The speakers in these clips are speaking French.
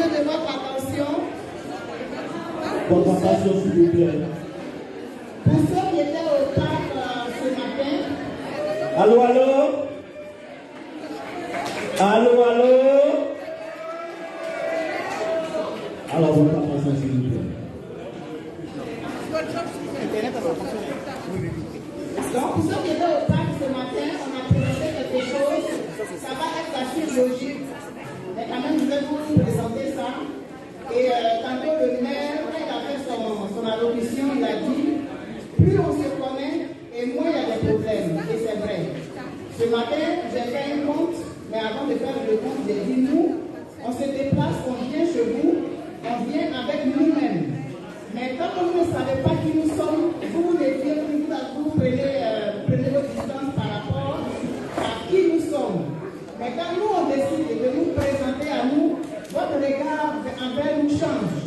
besoin de votre attention. Votre attention, s'il vous plaît. Pour ceux qui étaient au parc ce matin. Allô, allô? Allô, allô? Alors, votre attention, s'il vous plaît. Donc, pour ceux qui étaient au parc ce matin, on a présenté quelque chose. Ça va être assez logique. Mais quand même, je vais vous présenter ça. Et tantôt, le maire, quand il a fait son allocution, il a dit plus on se connaît et moins il y a des problèmes. Et c'est vrai. Ce matin, j'ai fait un compte, mais avant de faire le compte, j'ai dit nous, on se déplace, on vient chez vous, on vient avec nous-mêmes. Mais quand vous ne savez pas qui nous sommes, vous prenez vos distances par rapport à qui nous sommes. Mais quand nous on décide de nous présenter à nous, votre regard envers nous change.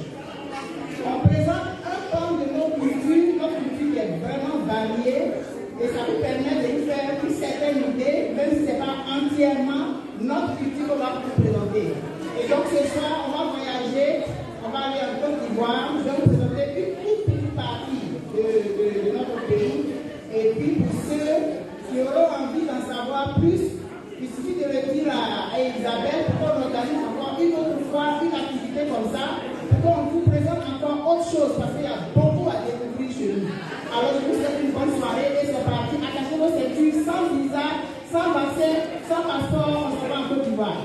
On présente un pan de notre culture qui est vraiment variée, et ça vous permet de nous faire une certaine idée, même si ce n'est pas entièrement notre culture qu'on va vous présenter. Et donc ce soir, on va voyager, on va aller en Côte d'Ivoire, je vais vous présenter une toute petite partie de notre pays. Et puis pour ceux qui auront envie d'en savoir plus, il suffit de le dire à Isabelle pour qu'on organise encore une autre fois une activité comme ça, pour qu'on vous présente encore autre chose, parce qu'il y a beaucoup à découvrir chez nous. Alors je vous souhaite une bonne soirée et c'est parti. Attachez vos ceintures, sans visa, sans vaccin, sans passeport, on se va en Côte d'Ivoire.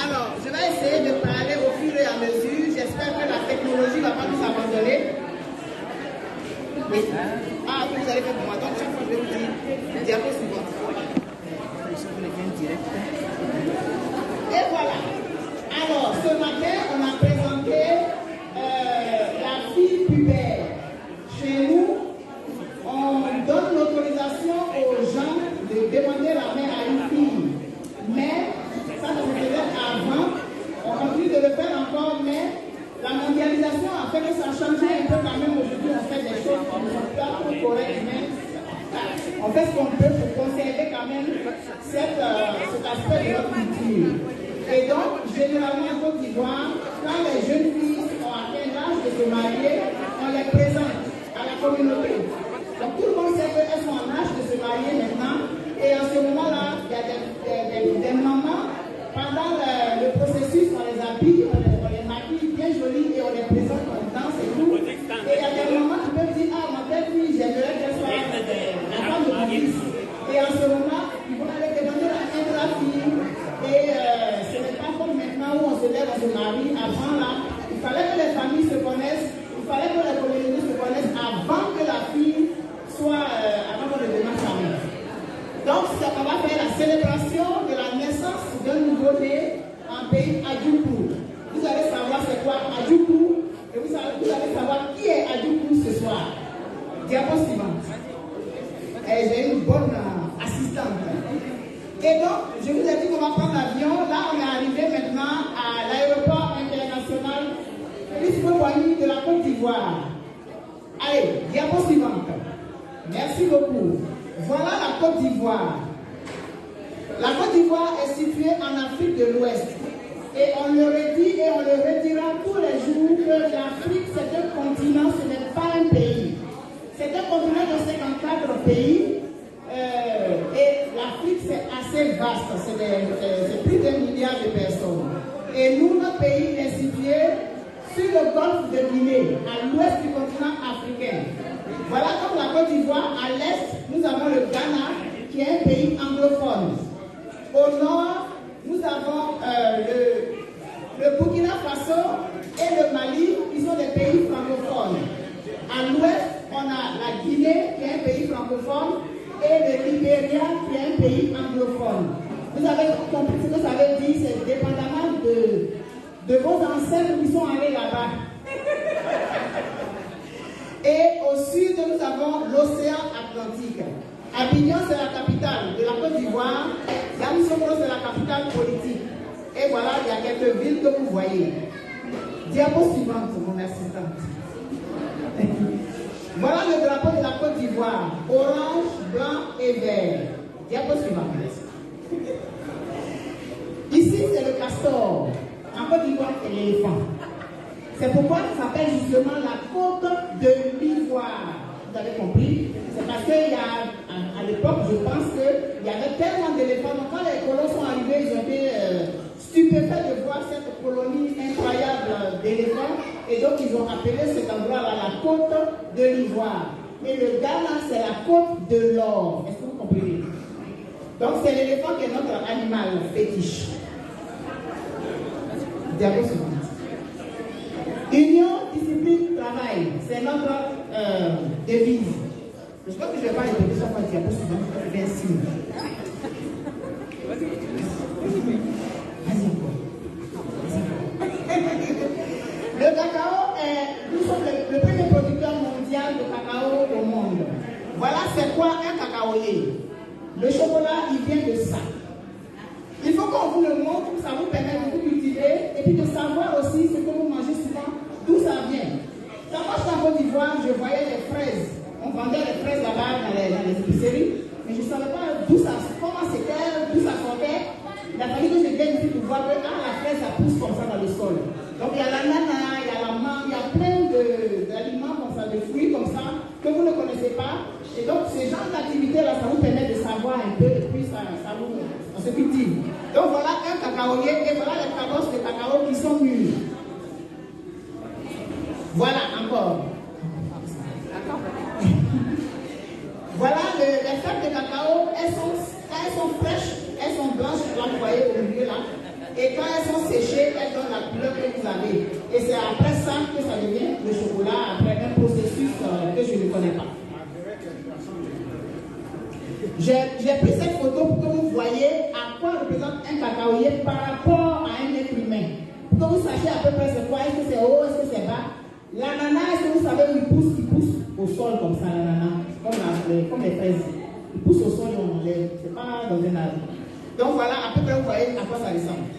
Alors, je vais essayer de parler au fur et à mesure. J'espère que la technologie ne va pas nous abandonner. Ah, vous allez faire pour moi. Donc, chaque fois, je vais vous dire diapo suivante. Et voilà. Alors, ce matin, on a présenté la fille pubère. Chez nous, on donne l'autorisation aux gens de demander la main à une fille. Mais, ça se faisait avant. On continue de le faire encore, mais la mondialisation a fait que ça a changé un peu quand même. Aujourd'hui, on fait des choses qui ne sont pas trop correctes, mais on fait ce qu'on peut pour conserver quand même cet aspect de notre culture. Et donc, généralement en Côte d'Ivoire, quand les jeunes filles ont atteint l'âge de se marier, on les présente à la communauté. Donc tout le monde sait qu'elles sont en âge de se marier maintenant. Et en ce moment-là, il y a des mamans, pendant le processus, on les habille, on les maquille bien jolies et on les présente comme danse et tout. Et il y a des mamans qui peuvent dire, ah, ma belle fille, j'aimerais qu'elle soit la femme de mon fils. Et en ce moment, ils vont aller demander la main de la fille. Et ce n'est pas comme maintenant où on se lève, on se marie. Avant là, il fallait que les familles se connaissent, il fallait que les communautés se connaissent avant que la fille soit, avant qu'on ne demande sa main. Donc, on va faire la célébration de la naissance d'un nouveau-né en pays Adjoukou. Vous allez savoir c'est quoi Adjoukou et vous allez savoir qui est Adjoukou ce soir. Diapo suivante. J'ai une bonne assistante. Et donc, je vous ai dit qu'on va prendre l'avion. Là, on est arrivé maintenant à l'aéroport international Christophe-Boigny de la Côte d'Ivoire. Allez, diapo suivante. Merci beaucoup. Voilà la Côte d'Ivoire. La Côte d'Ivoire est située en Afrique de l'Ouest. Et on le redit et on le redira tous les jours que l'Afrique, c'est un continent, ce n'est pas un pays. C'est un continent de 54 pays. Et l'Afrique, c'est assez vaste. C'est plus d'1 milliard de personnes. Et nous, notre pays est situé sur le golfe de Guinée, à l'ouest du continent africain. Voilà comme la Côte d'Ivoire, à l'est, nous avons le Ghana, qui est un pays anglophone. Au nord, nous avons le Burkina Faso et le Mali, qui sont des pays francophones. À l'ouest, on a la Guinée, qui est un pays francophone, et le Libéria, qui est un pays anglophone. Vous avez compris ce que ça veut dire, c'est dépendamment de vos ancêtres qui sont allés là-bas. Et au sud, nous avons l'océan Atlantique. Abidjan, c'est la capitale de la Côte d'Ivoire. Yamoussoukro, c'est la capitale politique. Et voilà, il y a quelques villes que vous voyez. Diapo suivante, mon assistante. Voilà le drapeau de la Côte d'Ivoire. Orange, blanc et vert. Diapo suivant. Ici, c'est le castor. En Côte d'Ivoire, c'est l'éléphant. C'est pourquoi ça s'appelle justement la Côte de l'Ivoire. Vous avez compris? C'est parce qu'il y a, à l'époque, je pense qu'il y avait tellement d'éléphants. Donc, quand les colons sont arrivés, ils ont été stupéfaits de voir cette colonie incroyable d'éléphants. Et donc, ils ont appelé cet endroit-là la Côte de l'Ivoire. Et le Ghana, c'est la Côte de l'Or. Est-ce que vous comprenez? Donc, c'est l'éléphant qui est notre animal fétiche. Diapo suivant. Union, discipline, travail. C'est notre devise. Je crois que je ne vais pas répéter ça pour le diapo suivant. Merci. Vas-y encore. Le cacao est, nous sommes le premier producteur mondial de cacao au monde. Voilà c'est quoi un cacaoyer. Le chocolat, il vient de ça. Il faut qu'on vous le montre, ça vous permet de vous cultiver et puis de savoir aussi ce que vous mangez souvent, d'où ça vient. Quand moi j'étais en Côte d'Ivoire, je voyais les fraises. On vendait les fraises là-bas dans les épiceries, mais je ne savais pas d'où ça, comment c'était, d'où ça sortait. Il a fallu que je vienne ici pour voir que la fraise, ça pousse comme ça dans le sol. Donc il y a l'ananas, il y a la mangue, il y a plein d'aliments comme ça, de fruits comme ça, que vous ne connaissez pas. Et donc ce genre d'activité-là, ça vous permet de savoir un peu, et puis ça se cultive. Donc voilà un cacaoyer, et voilà les cabosses de cacao qui sont mûrs. Voilà encore. Voilà les fèves de cacao, elles sont fraîches, elles sont blanches, là vous voyez au milieu là. Et quand elles sont séchées, elles donnent la couleur que vous avez. Et c'est après ça que ça devient le chocolat, après un processus que je ne connais pas. J'ai pris cette photo pour que vous voyez à quoi représente un cacaoyer par rapport à un être humain. Pour que vous sachiez à peu près c'est quoi, est-ce que c'est haut, est-ce que c'est bas. L'ananas, est-ce que vous savez où il pousse au sol comme ça, l'ananas, comme les fraises. Il pousse au sol et on enlève, c'est pas dans un arbre. Donc voilà, à peu près vous voyez à quoi ça ressemble.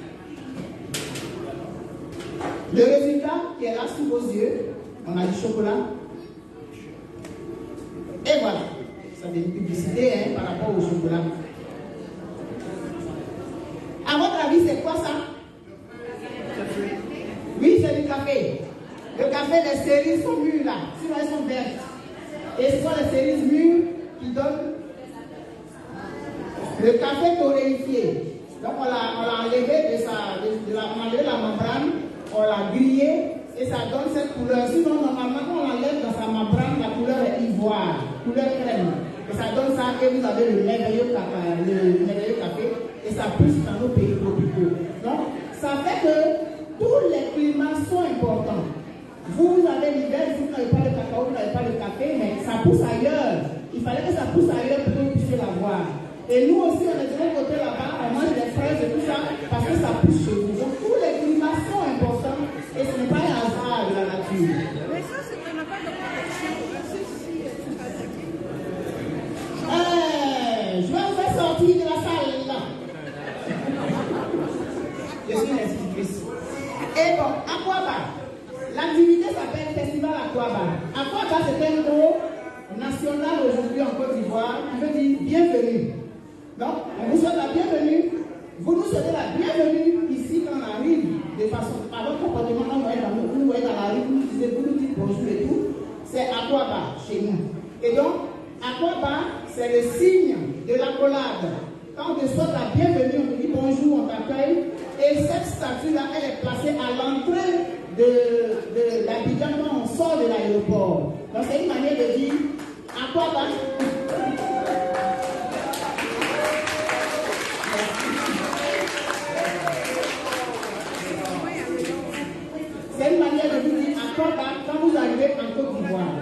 Le résultat qui est là sous vos yeux, on a du chocolat. Et voilà. Ça fait une publicité par rapport au chocolat. À votre avis, c'est quoi ça? Oui, c'est du café. Le café, les cerises sont mûres là. Sinon, elles sont vertes. Et ce sont les cerises mûres qui donnent le café torréfié. Donc, on l'a enlevé on a enlevé la membrane, on l'a grillé et ça donne cette couleur. Sinon, normalement, quand on l'enlève dans sa membrane, la couleur est ivoire, couleur crème. Et ça donne ça et vous avez le merveilleux café et ça pousse dans nos pays tropicaux. Donc, ça fait que tous les climats sont importants. Vous avez l'hiver, vous n'avez pas le cacao, vous n'avez pas le café, mais ça pousse ailleurs. Il fallait que ça pousse ailleurs pour que vous puissiez l'avoir. Et nous aussi, on est de l'autre côté là-bas, on mange des fraises et tout ça, parce que ça pousse chez vous. Donc tous les climats sont importants et ce n'est pas un hasard de la nature. Mais ça, c'est qu'on n'a pas de protection. Je vais vous faire sortir de la salle là. Je suis une institutrice. Et bon, Aquaba. L'activité s'appelle Festival Aquaba. Aquaba, c'est un mot national aujourd'hui en Côte d'Ivoire qui veut dire bienvenue. Donc, on vous souhaite la bienvenue. Vous nous souhaitez la bienvenue ici quand on arrive de façon. À votre comportement, quand vous voyez dans la rue, vous nous dites bonjour et tout. C'est Aquaba chez nous. Et donc, Aquaba, c'est le signe de l'accolade. Quand on te souhaite la bienvenue, on te dit bonjour, on t'accueille. Et cette statue-là, elle est placée à l'entrée de l'Abidjan quand on sort de l'aéroport. Donc c'est une manière de dire à quoi va. C'est une manière de vous dire à quoi va quand vous arrivez en Côte d'Ivoire.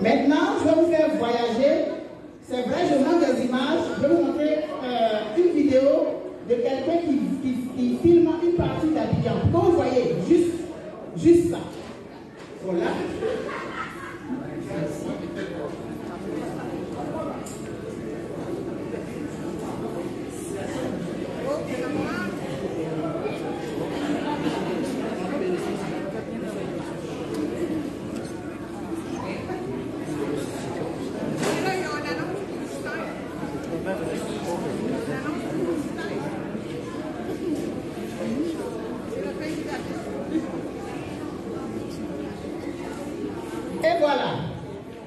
Maintenant, je vais vous faire voyager. C'est vrai, je montre des images. Je vais vous montrer une vidéo de quelqu'un qui filme une partie d'Abidjan. Comme vous voyez, juste ça. Voilà. Et voilà.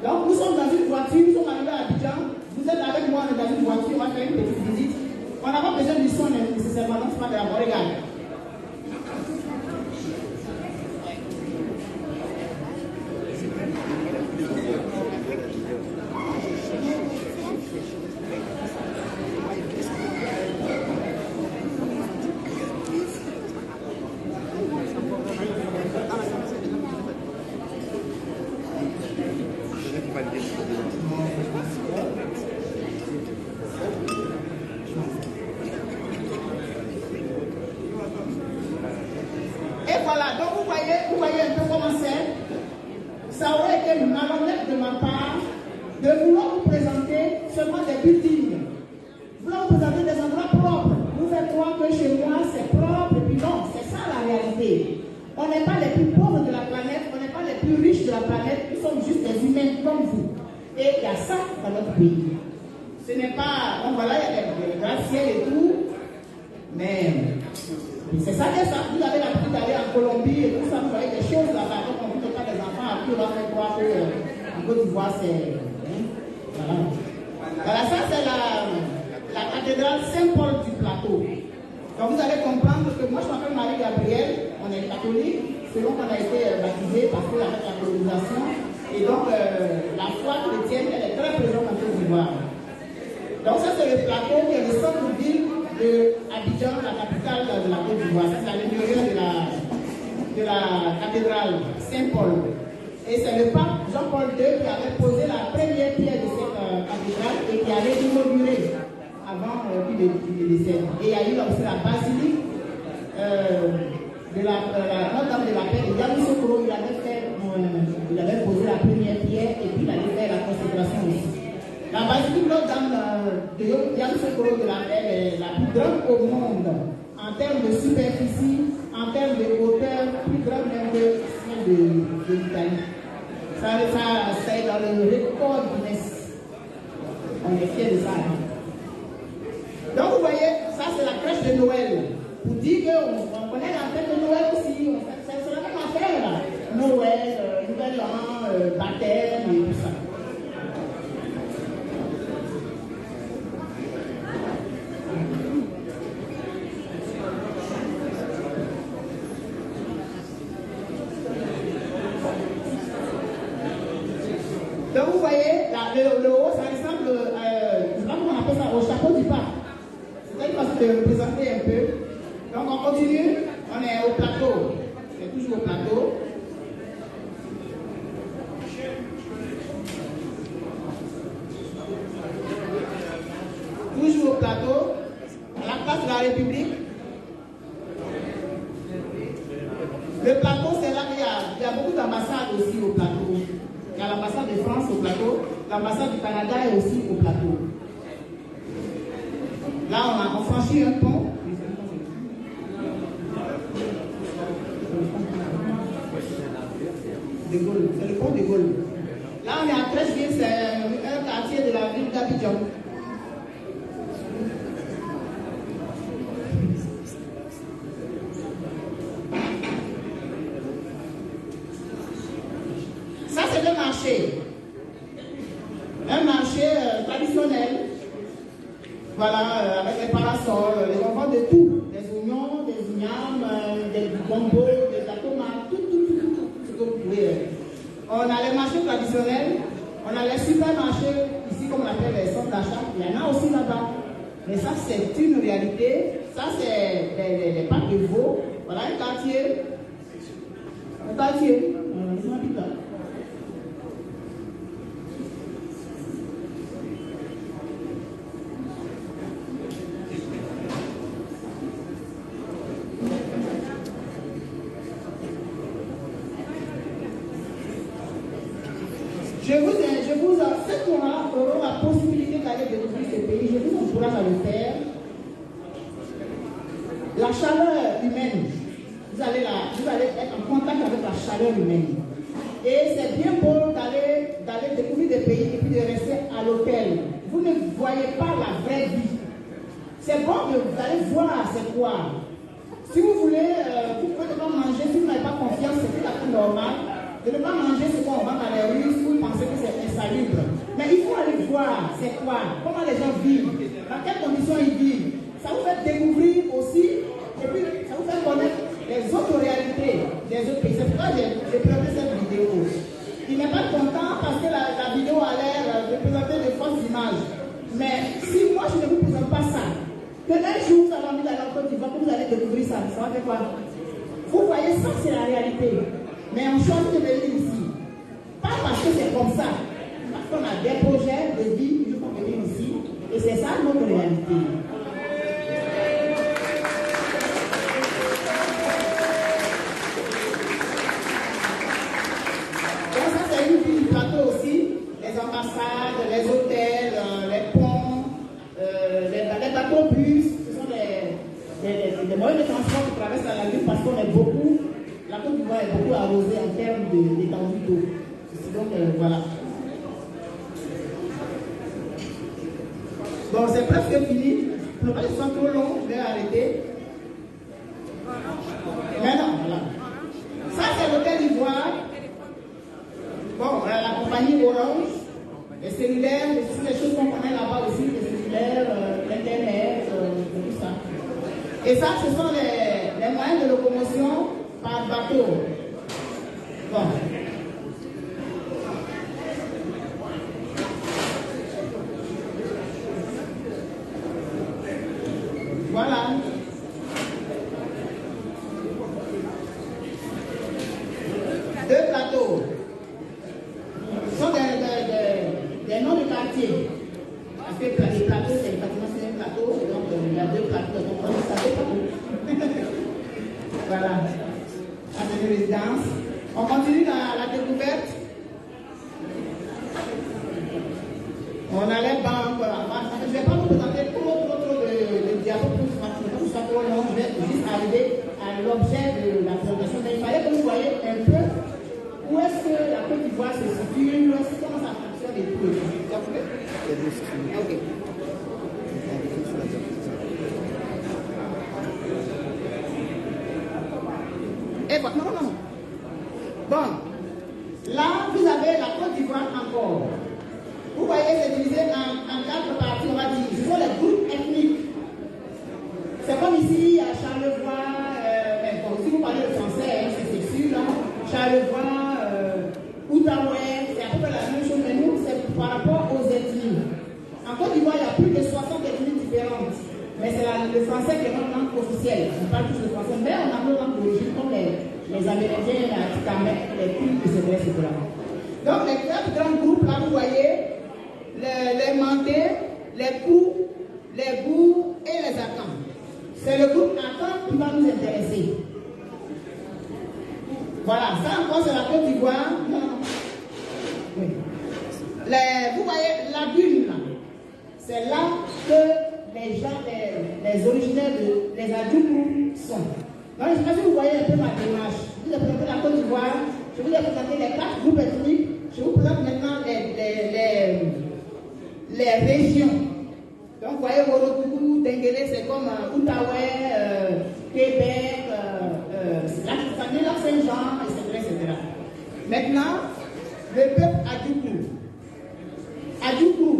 Donc nous sommes dans une voiture, nous sommes arrivés à Abidjan. Vous êtes avec moi, on est dans une voiture, on va faire une petite visite. On n'a pas besoin du son nécessairement, donc c'est pas de la bonne regarde. Et voilà, donc vous voyez un peu comment c'est. Ça aurait été malhonnête de ma part de vouloir vous présenter seulement des buildings. Vouloir vous présenter des endroits propres. Vous faites croire que chez moi c'est propre, et puis non, c'est ça la réalité. On n'est pas les plus pauvres de la planète, on n'est pas les plus riches de la planète, nous sommes juste des humains comme vous. Et il y a ça dans notre pays. Ce n'est pas, donc voilà, il y a des gratte-ciel et tout, mais c'est ça que ça. Vous avez l'habitude d'aller en Colombie et tout ça, vous voyez des choses là-bas. Donc on ne vous pas des enfants à qui on va faire croire qu'en Côte d'Ivoire c'est. Voilà. Voilà, ça c'est la cathédrale Saint-Paul du Plateau. Donc vous allez comprendre que moi je m'appelle Marie-Gabrielle, on est catholique, selon qu'on a été baptisé parce que avec la colonisation. Et donc la foi chrétienne elle est très présente en Côte d'Ivoire. Donc ça c'est le plateau qui est le centre-ville de Abidjan, la capitale de la Côte d'Ivoire. Ça c'est à l'intérieur de la cathédrale Saint-Paul. Et c'est le pape Jean-Paul II qui avait posé la première pierre de cette cathédrale et qui allait l'inaugurer avant qu'il décède. Et il y a eu aussi la basilique de Notre-Dame de la Paix de Yamoussoukro. Il avait posé la première pierre et puis il allait faire la consécration aussi. La basilique Notre-Dame de Yamoussoukro de la Paix est la plus grande au monde en termes de superficie, en termes de hauteur, plus grande même que celle de l'Italie. Ça est dans le record Guinness. On est fiers de ça. Donc vous voyez, ça c'est la crèche de Noël. Pour dire qu'on connaît la fête de Noël aussi. C'est la même affaire là. Noël, Nouvel An, baptême et tout ça. Donc vous voyez, là, le haut, ça ressemble, je ne sais pas comment on appelle ça, au chapeau du pape. C'est une façon de le présenter un peu. Donc on continue, on est au plateau. C'est toujours au plateau. Toujours au plateau, à la place de la République. Le plateau, c'est là qu'il y a beaucoup d'ambassades aussi au plateau. Il y a l'ambassade de France au plateau, l'ambassade du Canada est aussi au plateau. Là, on franchit un pont. De Gaulle, c'est le pont de Gaulle. Là, on est à Treichville, c'est un quartier de la ville d'Abidjan. Ça, c'est un marché traditionnel. Voilà, avec les parasols, les enfants de tout. Des oignons, des ignames, des bonbons, des tomates, tout ce que vous pouvez. On a les marchés traditionnels, on a les supermarchés, ici comme on appelle les centres d'achat, il y en a aussi là-bas. Mais ça, c'est une réalité. Ça, c'est les pâtes de veau. Voilà un quartier. Ceux qui auront la possibilité d'aller découvrir ce pays, je vous encourage à le faire. La chaleur humaine, vous allez être en contact avec la chaleur humaine. Et c'est bien beau d'aller découvrir des pays et puis de rester à l'hôtel. Vous ne voyez pas la vraie vie. C'est bon d'aller voir c'est quoi. Si vous voulez, vous pouvez pas manger, si vous n'avez pas confiance, c'est tout à fait normal. de ne pas manger ce qu'on vend dans les rues où ils pensaient que c'est insalubre. Mais il faut aller voir c'est quoi, comment les gens vivent, dans quelles conditions ils vivent. Ça vous fait découvrir aussi, et puis ça vous fait connaître les autres réalités des autres pays. C'est pourquoi j'ai présenté cette vidéo. Il n'est pas content parce que la vidéo a l'air de présenter de fausses images. Mais si moi je ne vous présente pas ça, que un jour vous avez envie d'aller en Côte d'Ivoire, que vous allez découvrir ça, ça va faire quoi? Vous voyez, ça c'est la réalité. Mais on choisit de venir ici. Pas parce que c'est comme ça. Parce qu'on a des projets de vie, il faut venir ici. Et c'est ça notre réalité. Donc ça c'est une ville du plateau aussi. Les ambassades, les hôtels, les ponts, les bateaux bus, ce sont des moyens de transport qui traversent la lagune parce qu'on est beaucoup. La Côte d'Ivoire est beaucoup arrosée en termes d'étendue d'eau. Donc voilà. Bon, c'est presque fini. Pour ne pas que ce soit trop long, je vais arrêter. Maintenant, voilà. Ça, c'est l'hôtel d'Ivoire. Bon, la compagnie Orange, les cellulaires, les choses qu'on connaît là-bas aussi, les cellulaires, l'Internet, tout ça. Et ça, ce sont les moyens de locomotion par bateau. Bon. Voilà. Deux plateaux. Ce sont des noms de quartiers. Parce que les plateaux, c'est le bâtiment, c'est un plateau. Donc, il y a deux plateaux. Donc, on ne savait pas. Voilà. Avenue Résidence. On continue la découverte. On a les banques. Voilà. Je ne vais pas vous présenter trop de diapos pour que ce soit trop long. Je vais juste arriver à l'objet de la présentation. Mais il fallait que vous voyez un peu où est-ce que la Côte d'Ivoire se situe, comment ça fonctionne et tout. Ok. Et voilà, non. Bon, là, vous avez la Côte d'Ivoire encore. Vous voyez, c'est divisé en quatre parties, on va dire. Ce sont les groupes ethniques. C'est comme ici à Charlevoix, bon, si vous parlez le français, c'est sûr, hein, Charlevoix, Outaouais, c'est à peu près la même chose, mais nous, c'est par rapport aux ethnies. En Côte d'Ivoire, il y a plus de 60 ethnies différentes. Mais c'est le français qui est notre langue officielle. On parle tous le français, mais on a nos langues d'origine, comme les Amérindiens, les Atikamekw, les Kouls, etc. Donc, les quatre grands groupes, là, vous voyez, les Mandés, les Kou, les Bou et les Akans. C'est le groupe Akan qui va nous intéresser. Voilà, ça encore, c'est la Côte d'Ivoire. Oui. Vous voyez, la dune, c'est là que les gens, les originaires les Adjoukou sont. Donc, je ne sais pas si vous voyez un peu ma démarche. Je vous ai présenté la Côte d'Ivoire, je vous ai présenté les quatre groupes ethniques, je vous présente maintenant les régions. Donc, vous voyez, Worokougou, Denguélé, c'est comme Outaouais, Québec, la Saint-Jean, etc. Maintenant, le peuple Adjoukou. Adjoukou,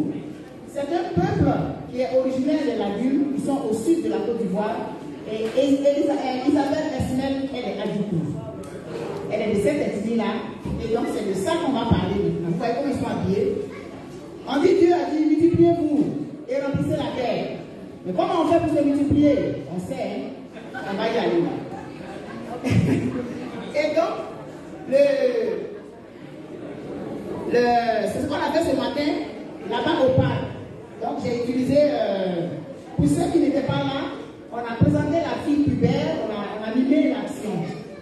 c'est un peuple qui est originaire de la Lune, ils sont au sud de la Côte d'Ivoire. Et Isabelle Esmel, elle est Adjoukou. Elle est de cette ethnie-là. Et donc, c'est de ça qu'on va parler. Vous voyez comment ils sont habillés. On dit, Dieu a dit, multipliez-vous et remplissez la terre. Mais comment on fait pour se multiplier? On sait, hein? On va y aller. Et donc, c'est ce qu'on a fait ce matin, là-bas au parc. Donc, j'ai utilisé, pour ceux qui n'étaient pas là, on a présenté la fille pubère, on a mimé l'action.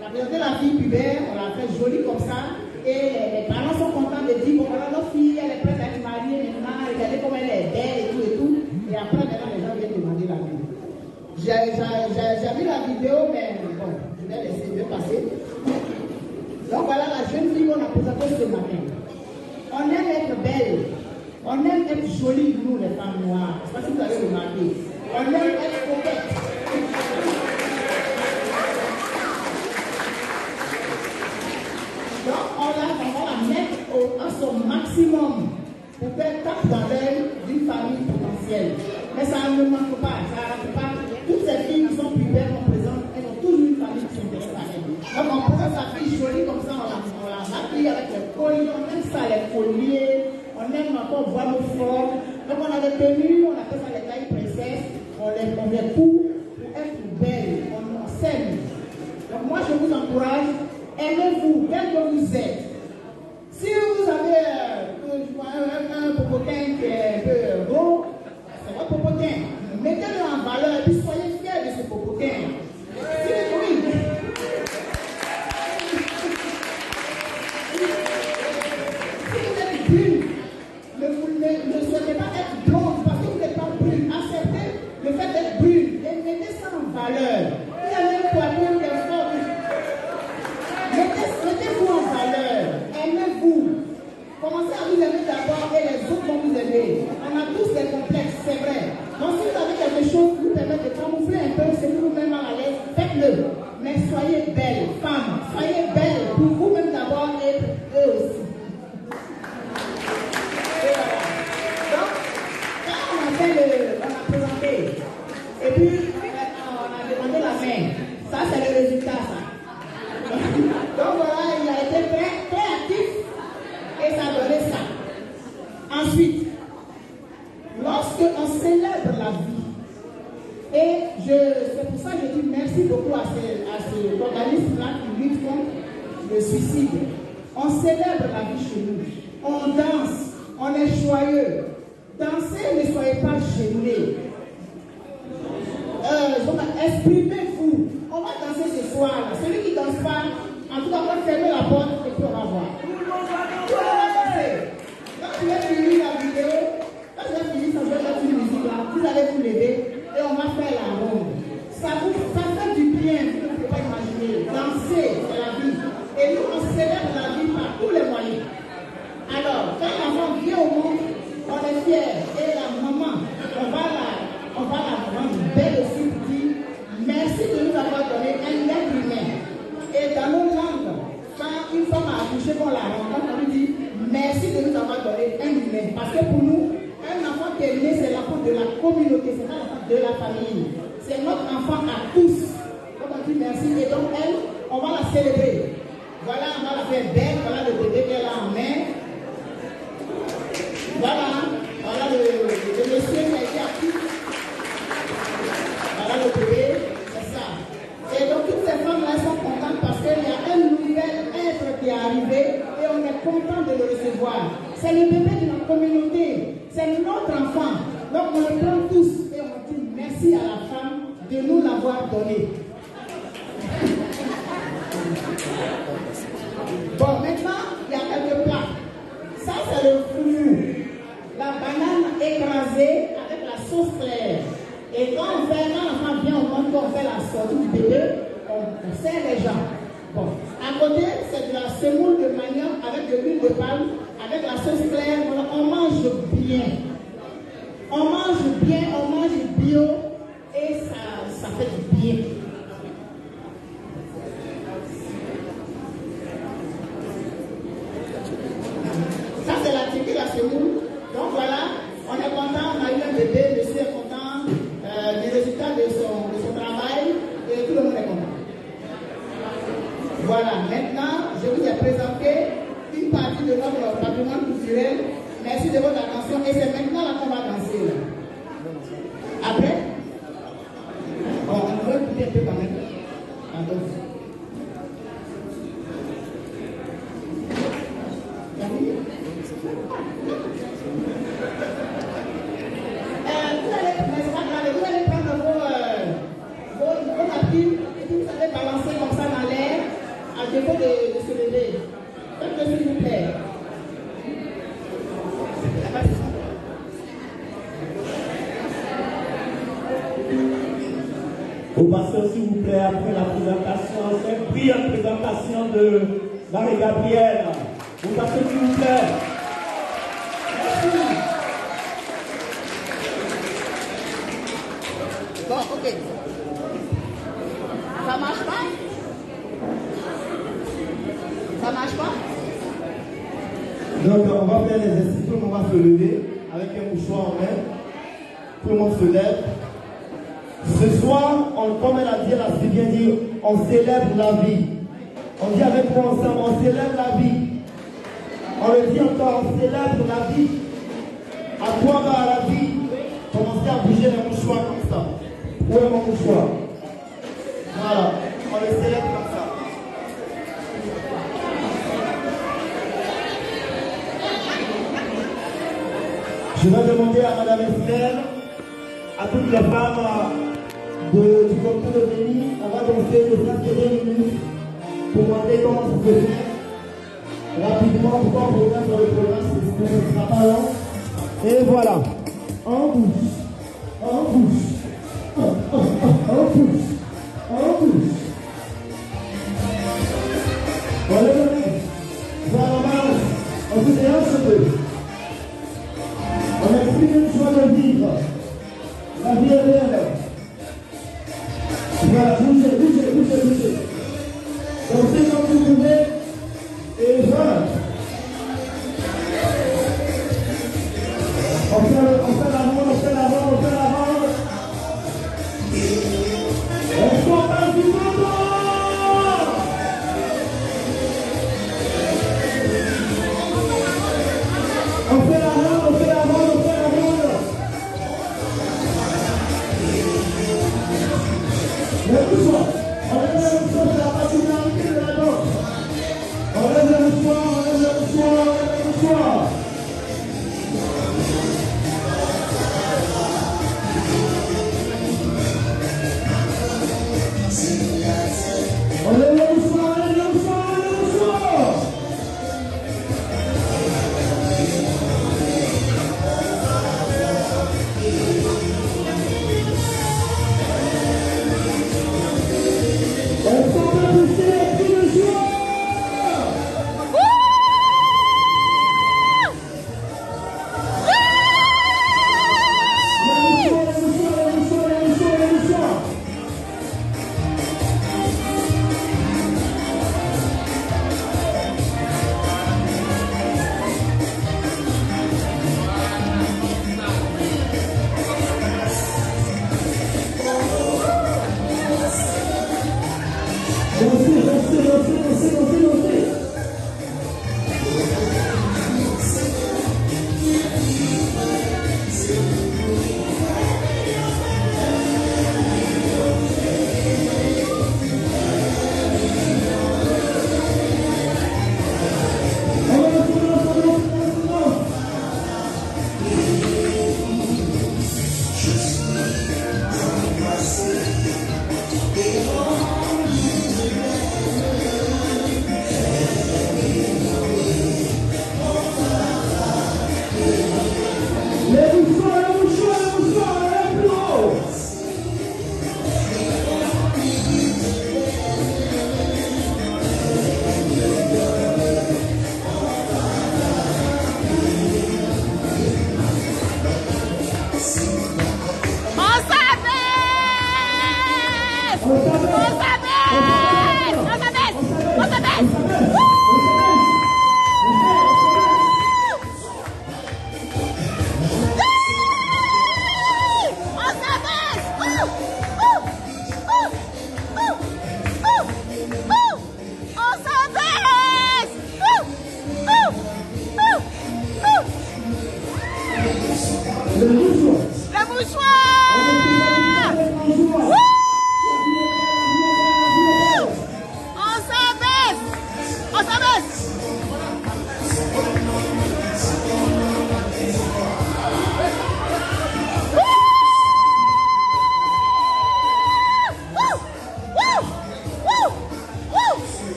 On a présenté la fille pubère, on l'a fait jolie comme ça. Et les parents sont contents de dire, bon, voilà, notre fille, elle est prête à être mariée maintenant, regardez comme elle est belle et tout. Et après, maintenant, les gens viennent demander la vie. J'ai vu la vidéo, mais bon, je vais laisser, je vais passer. Donc voilà la jeune fille qu'on a présentée ce matin. On aime être belle, on aime être jolie, nous les femmes noires. Je ne sais pas si vous avez remarqué. On aime être coquette. Donc on son maximum pour faire tape dans l'œil d'une famille potentielle. Mais ça ne manque pas, ça n'arrête pas. Toutes ces filles qui sont pubères qu'on présente, elles ont toujours une famille qui s'intéresse à elles. Donc on présente sa fille jolie comme ça, on la maquille avec les colliers, on aime ça, les colliers, on aime encore voir nos formes. Donc on a des tenues, on appelle ça les tailles princesses, on les coud pour être belles, on s'aime. Donc moi je vous encourage, aimez-vous, quel que vous êtes. Si vous avez un popotin qui est un peu gros, c'est votre popotin. Mettez-le en valeur et puis soyez fiers de ce popotin. Si vous êtes brune, ne souhaitez pas être blonde parce que vous n'êtes pas brune. Acceptez le fait d'être brune et mettez ça en valeur. Il y a même poitrine qui est forte. Mettez-vous en valeur. Aimez-vous. Commencez à vous aimer d'abord et les autres vont vous aimer. On a tous des complexes, c'est vrai. Donc si vous avez quelque chose qui vous permet de camoufler un peu, c'est vous-même mal à l'aise, faites-le. Mais soyez belle, femme. Soyez belle pour vous-même d'abord et eux aussi. Et voilà. Donc, quand on a présenté, et puis on a demandé la main. Ça, c'est le résultat, ça. Donc voilà, il a été très actif et ça a donné ça. Ensuite, lorsque on célèbre la vie, et c'est pour ça que je dis merci beaucoup à ces organismes-là qui luttent contre le suicide. On célèbre la vie chez nous. On danse, on est joyeux. Dansez, ne soyez pas gênés. Exprimez-vous. On va danser ce soir. Celui qui ne danse pas, en tout cas, on va fermer la porte et puis on va voir. Quand tu vas finir la vidéo, quand tu vas finir, ça va être une musique là. Vous allez vous lever et on va faire la ronde. Ça fait du bien, vous ne pouvez pas imaginer. Danser, c'est la vie. Et nous, on célèbre la vie par tous les moyens. Alors, quand l'enfant vient au monde, on est fiers. Et la maman, on va la rendre belle aussi pour dire merci de nous avoir donné un être humain. Et dans nos langues, quand une femme a accouché, on la rend, on lui dit merci de nous avoir donné un humain. Parce que pour nous, un enfant qui est né, c'est l'enfant de la communauté, c'est pas l'enfant de la famille. C'est notre enfant à tous. Donc on dit merci. Et donc elle, on va la célébrer. Voilà, on va la faire belle. Voilà le bébé qu'elle a en main. Voilà le monsieur qui a été actif. Voilà le bébé, c'est ça. Et donc toutes ces femmes-là sont contentes parce qu'il y a un nouvel être qui est arrivé et on est content de le recevoir. C'est le bébé de la communauté, c'est notre enfant. Donc on le prend tous et on dit merci à la femme de nous l'avoir donné. Bon, maintenant, il y a quelques plats. Ça, c'est le fouillou. La banane écrasée avec la sauce claire. Et quand l'enfant vient au monde, quand on fait la sortie du bébé, on sert les gens. Bon, à côté, c'est de la semoule de manioc avec de l'huile de palme, avec la sauce claire. On mange bien. On mange bien, on mange bio et ça fait du bien. Ça, c'est la technique, la semoule. Donc voilà, on est content, on a eu un bébé, monsieur est content du résultat de son travail et tout le monde est content. Voilà, maintenant, je vous ai présenté une partie de notre patrimoine culturel. Merci de votre attention et c'est maintenant là qu'on va danser. Là. Après, bon, on va écouter un peu quand même. Pardon. Vous allez prendre vos habits et puis vous allez balancer comme ça dans l'air à défaut de se lever. Faites-le s'il vous plaît. Au pasteur, s'il vous plaît, après la présentation, c'est brillante présentation de Marie-Gabrielle. Au pasteur, s'il vous plaît. Merci. Bon, ok. Ça marche pas? Ça marche pas? Donc on va faire l'exercice, tout le monde va se lever avec un mouchoir en main. Tout le monde se lève. Ce soir, comme elle a dit, elle a si bien dit, on célèbre la vie. On dit avec moi ensemble, on célèbre la vie. On le dit encore, on célèbre la vie. À quoi va la vie? Commencez à bouger les mouchoirs comme ça. Où est mon mouchoir? Voilà, on le célèbre comme ça. Je vais demander à Madame Estelle, à toutes les femmes du canton de Béni, on va danser de 5 à 2 minutes pour montrer comment ça se fait. Rapidement, pourquoi on revient sur le programme, ce ne sera pas long. Et voilà, en bouche, en bouche, en bouche, en bouche. Voilà le mec, voilà la marche, on se déhanche un peu. On exprime une joie de vivre. La vie est belle. Voilà, bougez, bougez, bougez, bougez. Dansez comme vous pouvez. Et voilà. On fait l'avant, on fait l'avant, on fait l'avant. On passe du monde. On fait l'avant, on fait l'avant. Le mouchoir, on lève le mouchoir, c'est la particularité de la danse. On lève le mouchoir, on lève le mouchoir, on lève le mouchoir. On lève le mouchoir, on lève le mouchoir, on lève le mouchoir.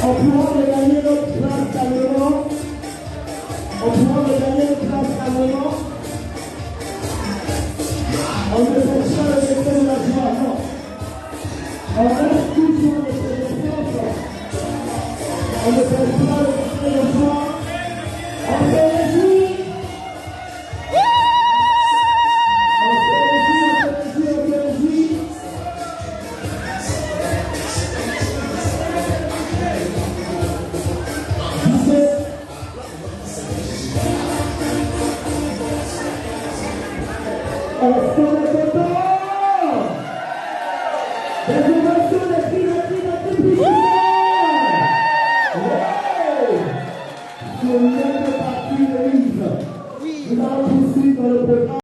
On pourra regagner notre place calmement. On pourra regagner notre place calmement. On ne fait pas le effet de la joie, non. On